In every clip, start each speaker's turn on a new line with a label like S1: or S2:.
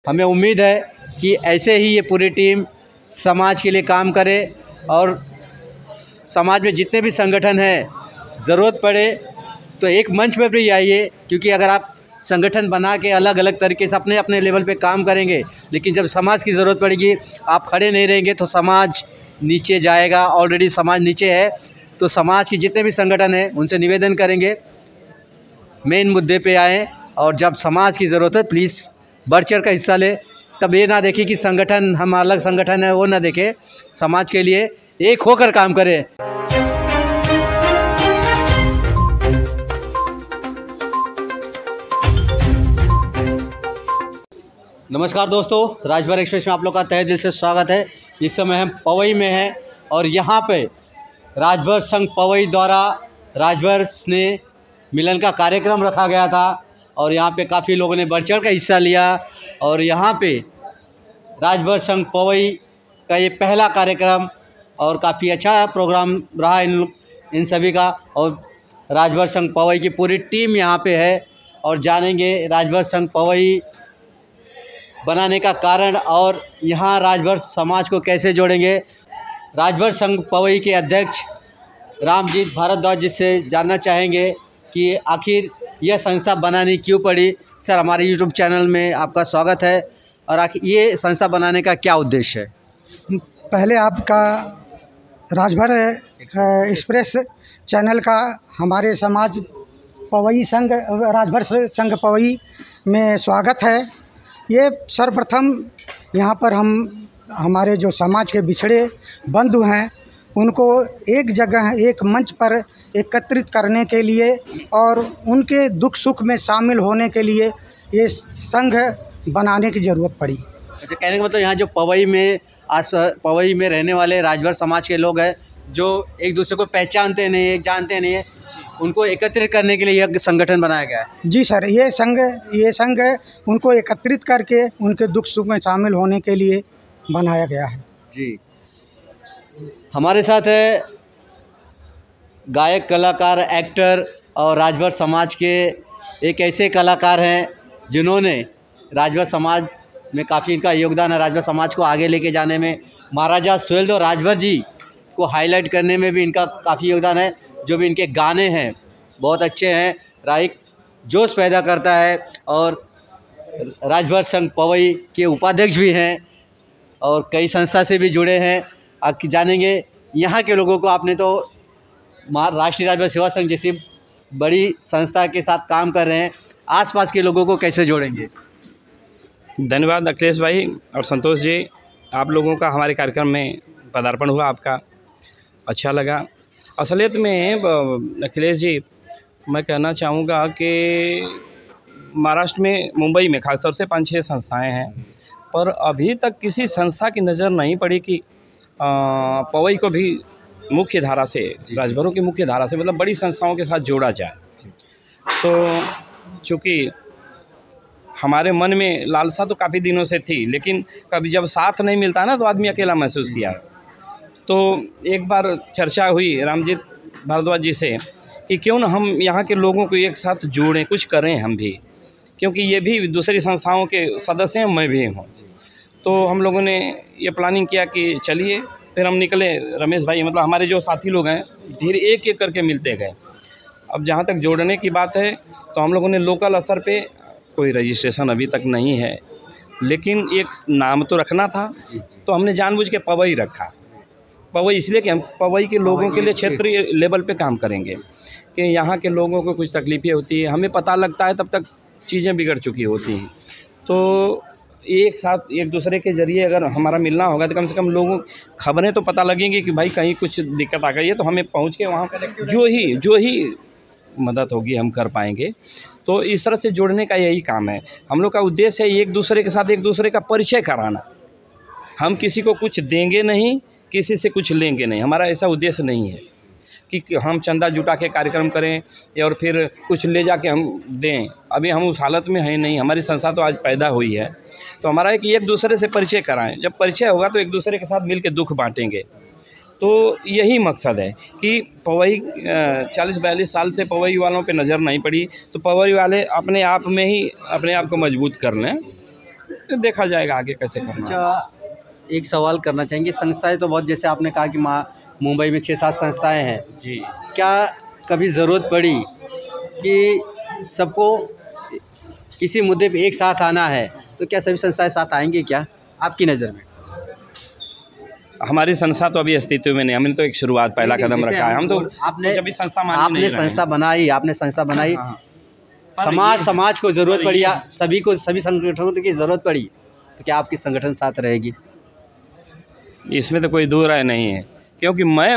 S1: हमें उम्मीद है कि ऐसे ही ये पूरी टीम समाज के लिए काम करे और समाज में जितने भी संगठन हैं, ज़रूरत पड़े तो एक मंच पर भी आइए, क्योंकि अगर आप संगठन बना के अलग अलग तरीके से अपने अपने लेवल पे काम करेंगे, लेकिन जब समाज की ज़रूरत पड़ेगी आप खड़े नहीं रहेंगे तो समाज नीचे जाएगा। ऑलरेडी समाज नीचे है, तो समाज के जितने भी संगठन हैं उनसे निवेदन करेंगे मेन मुद्दे पे आएँ, और जब समाज की ज़रूरत है प्लीज़ बढ़ चढ़ का हिस्सा ले। तब ये ना देखें कि संगठन हम अलग संगठन है, वो ना देखें, समाज के लिए एक होकर काम करें। नमस्कार दोस्तों, राजभर एक्सप्रेस में आप लोग का तहे दिल से स्वागत है। इस समय हम पवई में हैं और यहाँ पे राजभर संघ पवई द्वारा राजभर स्नेह मिलन का कार्यक्रम रखा गया था और यहाँ पे काफ़ी लोगों ने बढ़ चढ़ का हिस्सा लिया। और यहाँ पे राजभर संघ पवई का ये पहला कार्यक्रम और काफ़ी अच्छा प्रोग्राम रहा इन सभी का। और राजभर संघ पवई की पूरी टीम यहाँ पे है और जानेंगे राजभर संघ पवई बनाने का कारण और यहाँ राजभर समाज को कैसे जोड़ेंगे। राजभर संघ पवई के अध्यक्ष रामजीत भारद्वाज जी से जानना चाहेंगे कि आखिर यह संस्था बनानी क्यों पड़ी। सर, हमारे यूट्यूब चैनल में आपका स्वागत है। और आखिर ये संस्था बनाने का क्या उद्देश्य है?
S2: पहले आपका राजभर एक्सप्रेस चैनल का हमारे समाज पवई संघ राजभर संघ पवई में स्वागत है। ये सर्वप्रथम यहाँ पर हम हमारे जो समाज के बिछड़े बंधु हैं उनको एक जगह एक मंच पर एकत्रित करने के लिए और उनके दुख सुख में शामिल होने के लिए ये संघ बनाने की ज़रूरत पड़ी।
S1: अच्छा, कहने का मतलब यहाँ जो पवई में रहने वाले राजभर समाज के लोग हैं जो एक दूसरे को पहचानते नहीं है, जानते नहीं है, उनको एकत्रित करने के लिए यह संगठन बनाया गया है।
S2: जी सर, ये संघ उनको एकत्रित करके उनके दुख सुख में शामिल होने के लिए बनाया गया है।
S1: जी, हमारे साथ है गायक, कलाकार, एक्टर और राजभर समाज के एक ऐसे कलाकार हैं जिन्होंने राजभर समाज में काफ़ी इनका योगदान है। राजभर समाज को आगे लेके जाने में, महाराजा सुहेलदेव राजभर जी को हाईलाइट करने में भी इनका काफ़ी योगदान है। जो भी इनके गाने हैं बहुत अच्छे हैं, राइक जोश पैदा करता है। और राजभर संघ पवई के उपाध्यक्ष भी हैं और कई संस्था से भी जुड़े हैं। आप जानेंगे यहाँ के लोगों को, आपने तो राष्ट्रीय राजभर सेवा संघ जैसी बड़ी संस्था के साथ काम कर रहे हैं, आसपास के लोगों को कैसे जोड़ेंगे?
S3: धन्यवाद अखिलेश भाई और संतोष जी, आप लोगों का हमारे कार्यक्रम में पदार्पण हुआ, आपका अच्छा लगा। असलियत में अखिलेश जी, मैं कहना चाहूँगा कि महाराष्ट्र में, मुंबई में खासतौर से 5-6 संस्थाएं हैं, पर अभी तक किसी संस्था की नज़र नहीं पड़ी कि पवई को भी मुख्य धारा से, राजभरों की मुख्य धारा से, मतलब बड़ी संस्थाओं के साथ जोड़ा जाए। तो चूँकि हमारे मन में लालसा तो काफ़ी दिनों से थी, लेकिन कभी जब साथ नहीं मिलता ना तो आदमी अकेला महसूस किया। तो एक बार चर्चा हुई रामजीत भारद्वाज जी से कि क्यों ना हम यहाँ के लोगों को एक साथ जोड़ें, कुछ करें हम भी, क्योंकि ये भी दूसरी संस्थाओं के सदस्य हैं, मैं भी हूँ। तो हम लोगों ने ये प्लानिंग किया कि चलिए, फिर हम निकले, रमेश भाई, मतलब हमारे जो साथी लोग हैं, धीरे एक एक करके मिलते गए। अब जहाँ तक जोड़ने की बात है तो हम लोगों ने लोकल स्तर पे कोई रजिस्ट्रेशन अभी तक नहीं है, लेकिन एक नाम तो रखना था, तो हमने जानबूझ के पवई रखा। पवई इसलिए कि हम पवई के लोगों के लिए क्षेत्रीय लेवल पे काम करेंगे कि यहाँ के लोगों को कुछ तकलीफ़ें होती है, हमें पता लगता है, तब तक चीज़ें बिगड़ चुकी होती हैं। तो एक साथ एक दूसरे के ज़रिए अगर हमारा मिलना होगा तो कम से कम लोगों खबरें तो पता लगेंगी कि भाई कहीं कुछ दिक्कत आ गई है, तो हमें पहुँच के वहाँ जो ही मदद होगी हम कर पाएंगे। तो इस तरह से जोड़ने का यही काम है। हम लोग का उद्देश्य है एक दूसरे के साथ एक दूसरे का परिचय कराना। हम किसी को कुछ देंगे नहीं, किसी से कुछ लेंगे नहीं, हमारा ऐसा उद्देश्य नहीं है कि हम चंदा जुटा के कार्यक्रम करें और फिर कुछ ले जाके हम दें। अभी हम उस हालत में हैं नहीं, हमारी संस्था तो आज पैदा हुई है। तो हमारा है कि एक दूसरे से परिचय कराएं, जब परिचय होगा तो एक दूसरे के साथ मिल के दुख बांटेंगे। तो यही मकसद है कि पवई 40-42 साल से पवई वालों पे नज़र नहीं पड़ी, तो पवई वाले अपने आप में ही अपने आप को मजबूत कर लें तो देखा जाएगा आगे कैसे करना है।
S1: अच्छा, एक सवाल करना चाहेंगे, संस्थाएं तो बहुत, जैसे आपने कहा कि मुंबई में 6-7 संस्थाएं हैं
S3: जी।
S1: क्या कभी ज़रूरत पड़ी कि सबको किसी मुद्दे पे एक साथ आना है तो क्या सभी संस्थाएं साथ आएंगी क्या आपकी नज़र में?
S3: हमारी संस्था तो अभी अस्तित्व में नहीं, हमने तो एक शुरुआत पहला कदम रखा है। हम तो
S1: आपने
S3: अभी संस्था
S1: आपने संस्था बनाई, आपने संस्था बनाई,
S3: हाँ।
S1: समाज को ज़रूरत पड़ी, सभी संगठनों की ज़रूरत पड़ी, तो क्या आपकी संगठन साथ रहेगी?
S3: इसमें तो कोई दो राय नहीं है, क्योंकि मैं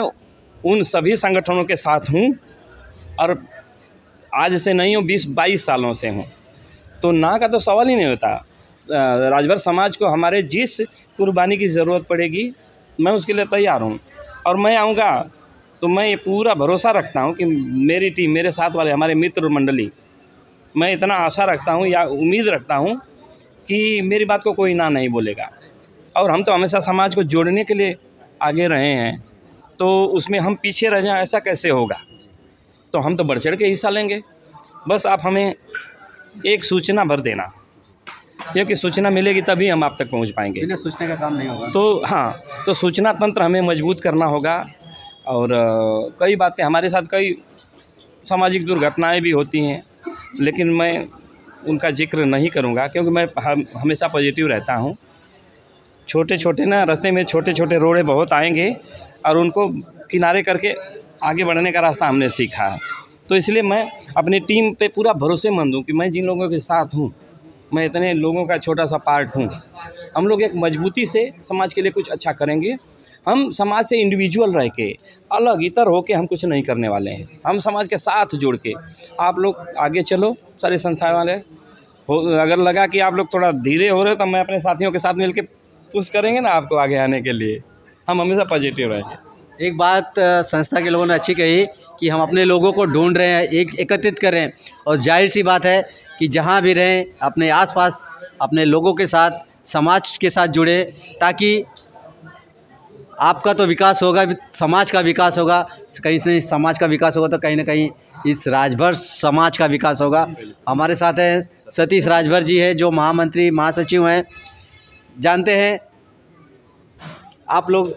S3: उन सभी संगठनों के साथ हूँ और आज से नहीं हूँ, 20-22 सालों से हूँ, तो ना का तो सवाल ही नहीं होता। राजभर समाज को हमारे जिस कुर्बानी की ज़रूरत पड़ेगी मैं उसके लिए तैयार हूँ, और मैं आऊँगा तो मैं ये पूरा भरोसा रखता हूँ कि मेरी टीम, मेरे साथ वाले हमारे मित्र मंडली, मैं इतना आशा रखता हूँ या उम्मीद रखता हूँ कि मेरी बात को कोई ना नहीं बोलेगा। और हम तो हमेशा समाज को जोड़ने के लिए आगे रहे हैं, तो उसमें हम पीछे रह जाएं ऐसा कैसे होगा? तो हम तो बढ़ चढ़ के हिस्सा लेंगे। बस आप हमें एक सूचना भर देना, क्योंकि सूचना मिलेगी तभी हम आप तक पहुंच पाएंगे।
S1: बिना सोचने का काम नहीं होगा।
S3: तो हाँ, तो सूचना तंत्र हमें मजबूत करना होगा। और कई बातें हमारे साथ, कई सामाजिक दुर्घटनाएं भी होती हैं, लेकिन मैं उनका जिक्र नहीं करूंगा, क्योंकि मैं हमेशा पॉजिटिव रहता हूं। छोटे छोटे ना रास्ते में छोटे छोटे रोड़े बहुत आएंगे और उनको किनारे करके आगे बढ़ने का रास्ता हमने सीखा है। तो इसलिए मैं अपनी टीम पे पूरा भरोसेमंद हूँ कि मैं जिन लोगों के साथ हूँ, मैं इतने लोगों का छोटा सा पार्ट हूँ। हम लोग एक मजबूती से समाज के लिए कुछ अच्छा करेंगे। हम समाज से इंडिविजुअल रह के, अलग इतर हो के हम कुछ नहीं करने वाले हैं। हम समाज के साथ जुड़ के, आप लोग आगे चलो, सारे संस्थाएं वाले हो, अगर लगा कि आप लोग थोड़ा धीरे हो रहे हो तो मैं अपने साथियों के साथ मिल के पुश करेंगे ना आपको आगे आने के लिए। हम हमेशा पॉजिटिव रहेंगे।
S1: एक बात संस्था के लोगों ने अच्छी कही कि हम अपने लोगों को ढूंढ रहे हैं, एकत्रित कर रहे हैं, और जाहिर सी बात है कि जहाँ भी रहें अपने आसपास अपने लोगों के साथ, समाज के साथ जुड़े, ताकि आपका तो विकास होगा, समाज का विकास होगा। कहीं से समाज का विकास होगा तो कहीं ना कहीं इस राजभर समाज का विकास होगा। हमारे साथ हैं सतीश राजभर जी है, जो महामंत्री महासचिव हैं। जानते हैं आप लोग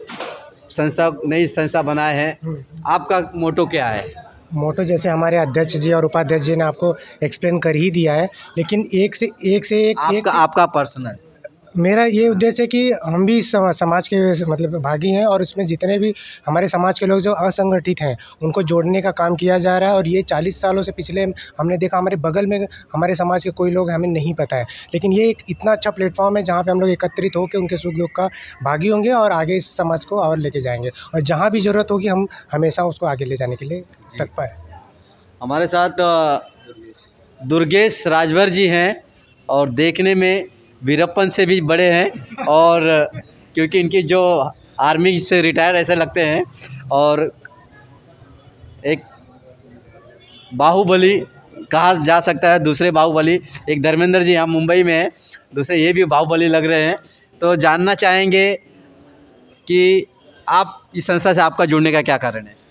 S1: नई संस्था बनाए हैं, आपका मोटो क्या है?
S4: मोटो जैसे हमारे अध्यक्ष जी और उपाध्यक्ष जी ने आपको एक्सप्लेन कर ही दिया है, लेकिन एक से एक
S1: आपका पर्सनल
S4: मेरा ये उद्देश्य है कि हम भी समाज के मतलब भागी हैं, और इसमें जितने भी हमारे समाज के लोग जो असंगठित हैं उनको जोड़ने का काम किया जा रहा है। और ये 40 सालों से पिछले हमने देखा, हमारे बगल में हमारे समाज के कोई लोग हमें नहीं पता है, लेकिन ये एक इतना अच्छा प्लेटफॉर्म है जहाँ पे हम लोग एकत्रित होकर उनके सुख दुख का भागी होंगे और आगे इस समाज को और लेके जाएंगे, और जहाँ भी ज़रूरत होगी हम हमेशा उसको आगे ले जाने के लिए तत्पर हैं।
S1: हमारे साथ दुर्गेश राजभर जी हैं, और देखने में वीरप्पन से भी बड़े हैं, और क्योंकि इनकी जो आर्मी से रिटायर ऐसे लगते हैं, और एक बाहुबली कहा जा सकता है, दूसरे बाहुबली, एक धर्मेंद्र जी यहाँ मुंबई में हैं, दूसरे ये भी बाहुबली लग रहे हैं। तो जानना चाहेंगे कि आप इस संस्था से आपका जुड़ने का क्या कारण है?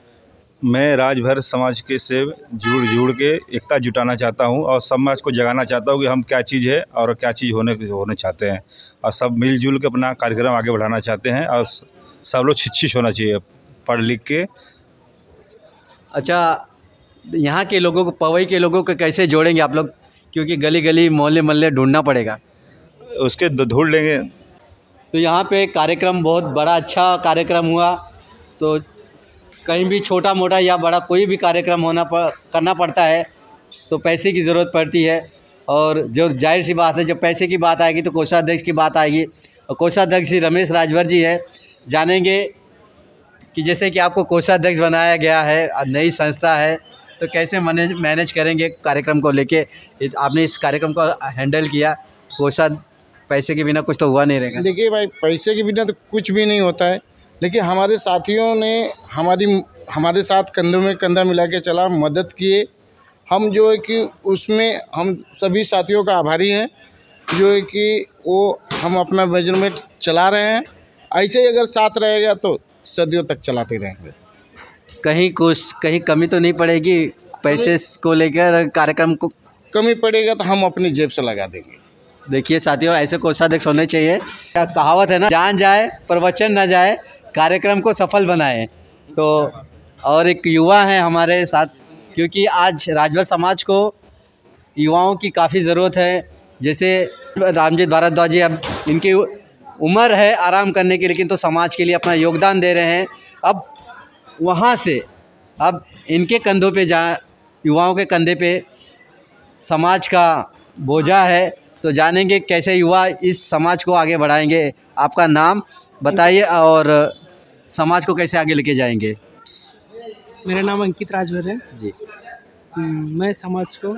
S5: मैं राजभर समाज के से जुड़ के एकता जुटाना चाहता हूं, और समाज को जगाना चाहता हूं कि हम क्या चीज़ है और क्या चीज़ होने चाहते हैं, और सब मिलजुल के अपना कार्यक्रम आगे बढ़ाना चाहते हैं, और सब लोग शिक्षित होना चाहिए, पढ़ लिख के।
S1: अच्छा, यहाँ के लोगों को, पवई के लोगों को कैसे जोड़ेंगे आप लोग? क्योंकि गली गली मोहल्ले मोहल्ले ढूंढना पड़ेगा,
S5: उसके ढूंढ लेंगे।
S1: तो यहाँ पे कार्यक्रम बहुत बड़ा अच्छा कार्यक्रम हुआ, तो कहीं भी छोटा मोटा या बड़ा कोई भी कार्यक्रम करना पड़ता है तो पैसे की ज़रूरत पड़ती है, और जो जाहिर सी बात है, जब पैसे की बात आएगी तो कोषाध्यक्ष की बात आएगी, और कोषाध्यक्ष श्री रमेश राजभर जी है। जानेंगे कि जैसे कि आपको कोषाध्यक्ष बनाया गया है, नई संस्था है, तो कैसे मैनेज करेंगे कार्यक्रम को लेके? आपने इस कार्यक्रम को हैंडल किया, पैसे के बिना कुछ तो हुआ नहीं रहेगा।
S6: देखिए भाई, पैसे के बिना तो कुछ भी नहीं होता है, लेकिन हमारे साथियों ने हमारे साथ कंधों में कंधा मिला के चला, मदद किए। हम जो है कि उसमें हम सभी साथियों का आभारी हैं, जो है कि वो हम अपना मेजरमेंट चला रहे हैं। ऐसे ही अगर साथ रहेगा तो सदियों तक चलाते रहेंगे।
S1: कहीं कमी तो नहीं पड़ेगी पैसे को लेकर? कार्यक्रम को
S6: कमी पड़ेगा तो हम अपनी जेब से लगा देंगे।
S1: देखिए साथियों, ऐसे कोषाध्यक्ष होने चाहिए। क्या कहावत है ना, जान जाए पर वचन ना जाए, कार्यक्रम को सफल बनाए। तो और एक युवा हैं हमारे साथ, क्योंकि आज राजभर समाज को युवाओं की काफ़ी ज़रूरत है। जैसे रामजीत भारद्वाज जी, अब इनकी उम्र है आराम करने की, लेकिन तो समाज के लिए अपना योगदान दे रहे हैं। अब वहाँ से अब इनके कंधों पे युवाओं के कंधे पे समाज का बोझा है। तो जानेंगे कैसे युवा इस समाज को आगे बढ़ाएंगे। आपका नाम बताइए और समाज को कैसे आगे लेके जाएंगे।
S7: मेरा नाम अंकित राजभर है
S1: जी।
S7: मैं समाज को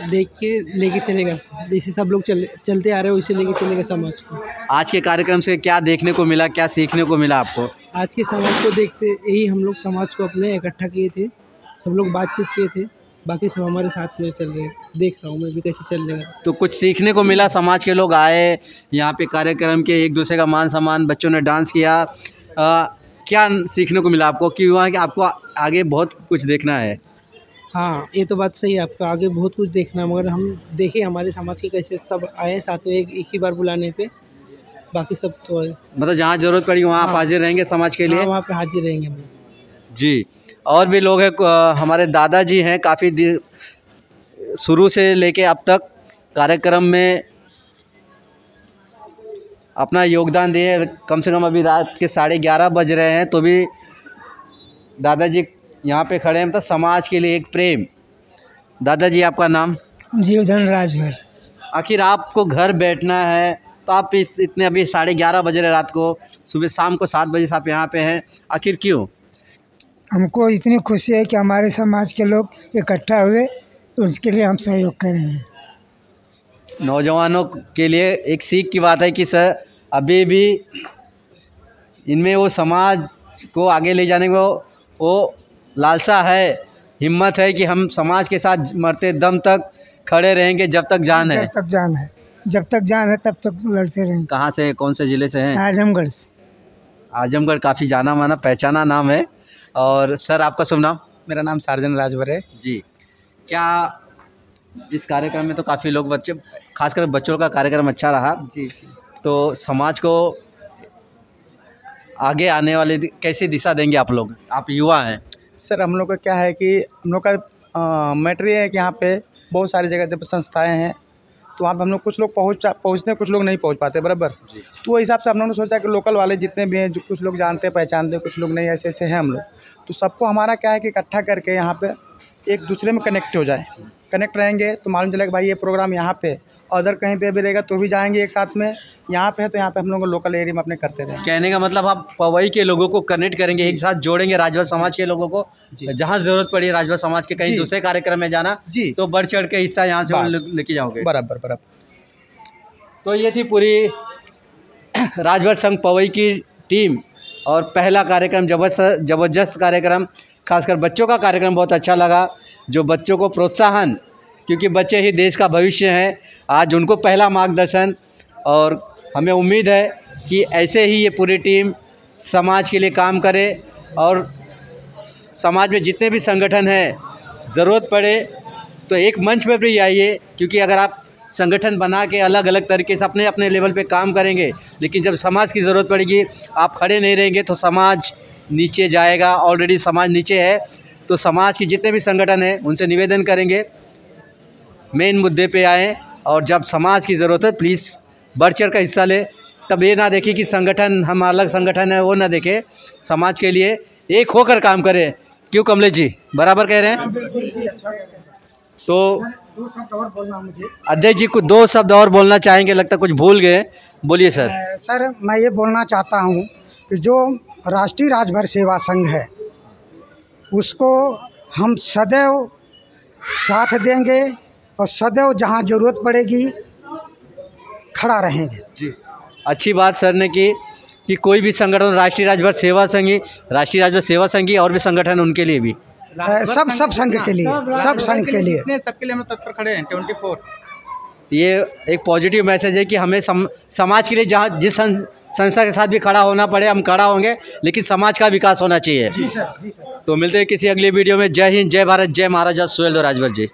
S7: देख के लेके चलेगा, जैसे सब लोग चलते आ रहे हैं वैसे लेके चलेगा समाज को।
S1: आज के कार्यक्रम से क्या देखने को मिला, क्या सीखने को मिला आपको?
S7: आज के समाज को देखते यही हम लोग समाज को अपने इकट्ठा किए थे, सब लोग बातचीत किए थे, बाकी सब हमारे साथ में चल रहे हैं। देख रहा हूँ मैं भी कैसे चल रहे हैं।
S1: तो कुछ सीखने को मिला, समाज के लोग आए यहाँ पे कार्यक्रम के, एक दूसरे का मान सम्मान, बच्चों ने डांस किया, क्या सीखने को मिला आपको कि वहाँ आपको आगे बहुत कुछ देखना है?
S7: हाँ, ये तो बात सही है आपका, आगे बहुत कुछ देखना है, मगर हम देखें हमारे समाज के कैसे सब आए साथ में एक ही बार बुलाने पे, बाकी सब तो
S1: मतलब जहाँ ज़रूरत पड़ी वहाँ आप हाजिर रहेंगे समाज के लिए?
S7: हाँ, वहाँ पे हाजिर रहेंगे हम
S1: जी। और भी लोग हैं, हमारे दादाजी हैं, काफ़ी शुरू से लेके अब तक कार्यक्रम में अपना योगदान दिए। कम से कम अभी रात के 11:30 बज रहे हैं तो भी दादाजी यहाँ पे खड़े हैं। मतलब समाज के लिए एक प्रेम। दादाजी आपका नाम?
S2: जीवधन राजभर।
S1: आखिर आपको घर बैठना है तो आप इतने अभी 11:30 बज रहे रात को, सुबह शाम को 7 बजे से आप यहाँ पे हैं, आखिर क्यों?
S2: हमको इतनी खुशी है कि हमारे समाज के लोग इकट्ठा हुए, तो उसके लिए हम सहयोग करेंगे।
S1: नौजवानों के लिए एक सीख की बात है कि सर अभी भी इनमें वो समाज को आगे ले जाने को वो लालसा है, हिम्मत है कि हम समाज के साथ मरते दम तक खड़े रहेंगे जब तक जान है।
S2: जब तक जान है, जब तक जान है तब तक लड़ते रहेंगे।
S1: कहाँ से, कौन से ज़िले से हैं?
S2: आजमगढ़ से।
S1: आजमगढ़ काफ़ी जाना माना पहचाना नाम है। और सर आपका शुभ नाम?
S8: मेरा नाम सार्जन राजभर है
S1: जी। क्या इस कार्यक्रम में तो काफ़ी लोग, बच्चे, खासकर बच्चों का कार्यक्रम अच्छा रहा
S8: जी।
S1: तो समाज को आगे आने वाले कैसी दिशा देंगे आप लोग? आप युवा हैं
S8: सर। हम लोग का क्या है कि हम लोग का मैटर ये है कि यहाँ पे बहुत सारी जगह जब संस्थाएं हैं तो वहाँ पे हम लोग कुछ लोग पहुँचते हैं, कुछ लोग नहीं पहुँच पाते बराबर। तो वो हिसाब से हम लोगों ने सोचा कि लोकल वाले जितने भी हैं, जो कुछ लोग जानते हैं पहचानते हैं, कुछ लोग नहीं, ऐसे ऐसे हैं हम लोग। तो सबको हमारा क्या है कि इकट्ठा करके यहाँ पे एक दूसरे में कनेक्ट हो जाए। कनेक्ट रहेंगे तो मालूम चलेगा भाई ये प्रोग्राम यहाँ पे, अदर कहीं पे भी रहेगा तो भी जाएंगे एक साथ में। यहाँ पे है तो यहाँ पे हम लोग लोकल एरिया में अपने करते रहेंगे।
S1: कहने का मतलब आप पवई के लोगों को कनेक्ट करेंगे, एक साथ जोड़ेंगे राजभर समाज के लोगों को। जहाँ ज़रूरत पड़ी राजभर समाज के कहीं दूसरे कार्यक्रम में जाना
S8: जी,
S1: तो बढ़ चढ़ के हिस्सा यहाँ से लेके जाओगे।
S8: बराबर बराबर।
S1: तो ये थी पूरी राजभर संघ पवई की टीम। और पहला कार्यक्रम ज़बरदस्त कार्यक्रम, खासकर बच्चों का कार्यक्रम बहुत अच्छा लगा। जो बच्चों को प्रोत्साहन, क्योंकि बच्चे ही देश का भविष्य हैं, आज उनको पहला मार्गदर्शन। और हमें उम्मीद है कि ऐसे ही ये पूरी टीम समाज के लिए काम करे और समाज में जितने भी संगठन हैं, ज़रूरत पड़े तो एक मंच पर भी आइए। क्योंकि अगर आप संगठन बना के अलग अलग तरीके से अपने अपने लेवल पे काम करेंगे, लेकिन जब समाज की ज़रूरत पड़ेगी आप खड़े नहीं रहेंगे तो समाज नीचे जाएगा। ऑलरेडी समाज नीचे है, तो समाज के जितने भी संगठन हैं उनसे निवेदन करेंगे मेन मुद्दे पे आएँ, और जब समाज की ज़रूरत है प्लीज़ बढ़ चढ़ कर हिस्सा ले। तब ये ना देखें कि संगठन, हम अलग संगठन है, वो ना देखें, समाज के लिए एक होकर काम करें। क्यों कमलेश जी, बराबर कह रहे हैं? तो अध्यक्ष जी को 2 शब्द और बोलना चाहेंगे, लगता कुछ भूल गए, बोलिए सर।
S2: सर मैं ये बोलना चाहता हूँ कि जो राष्ट्रीय राजभर सेवा संघ है उसको हम सदैव साथ देंगे और सदैव जहाँ ज़रूरत पड़ेगी खड़ा रहेंगे।
S1: जी, अच्छी बात सर ने की कि कोई भी संगठन, राष्ट्रीय राजभर सेवा संघ, राष्ट्रीय राजभर सेवा संघ और भी संगठन, उनके लिए भी
S2: सब संघ के लिए, सब संघ के लिए,
S8: सबके लिए हम तत्पर खड़े हैं 24।
S1: ये एक पॉजिटिव मैसेज है कि हमें समाज के लिए जहाँ जिस संस्था के साथ भी खड़ा होना पड़े हम खड़ा होंगे, लेकिन समाज का विकास होना चाहिए।
S2: जी सर।
S1: तो मिलते हैं किसी अगले वीडियो में। जय हिंद, जय भारत, जय महाराजा सुहेलदेव राजभर जी।